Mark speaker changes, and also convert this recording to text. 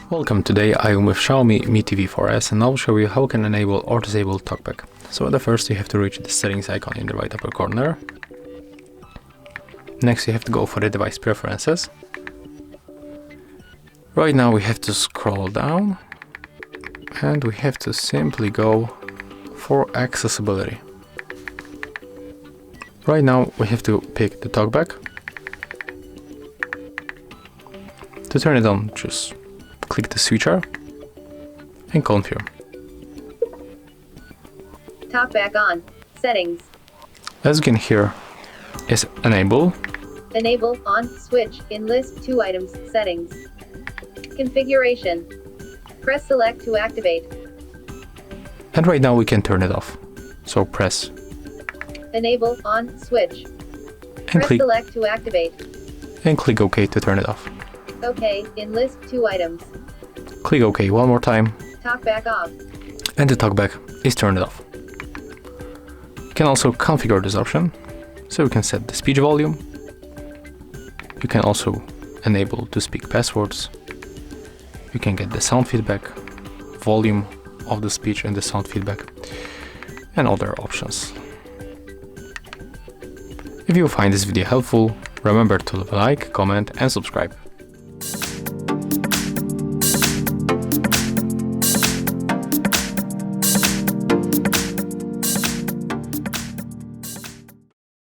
Speaker 1: Welcome, today I am with Xiaomi Mi TV 4S and I'll show you how you can enable or disable TalkBack. So at first you have to reach the settings icon in the right upper corner. Next you have to go for the device preferences. Right now we have to scroll down and we have to simply go for accessibility. Right now we have to pick the TalkBack. To turn it on, just click the switcher and confirm.
Speaker 2: TalkBack on. Settings.
Speaker 1: As you can hear, is enable.
Speaker 2: Enable on switch in list 2 items. Settings. Configuration. Press select to activate.
Speaker 1: And right now we can turn it off. So press
Speaker 2: Enable on switch.
Speaker 1: and
Speaker 2: Press
Speaker 1: click
Speaker 2: select to activate.
Speaker 1: and click OK to turn it off.
Speaker 2: OK in list 2 items.
Speaker 1: Click OK one more time
Speaker 2: TalkBack off.
Speaker 1: and the TalkBack is turned off. You can also configure this option, so you can set the speech volume. You can also enable to speak passwords. You can get the sound feedback, volume of the speech and the sound feedback, and other options. If you find this video helpful, remember to leave a like, comment and subscribe.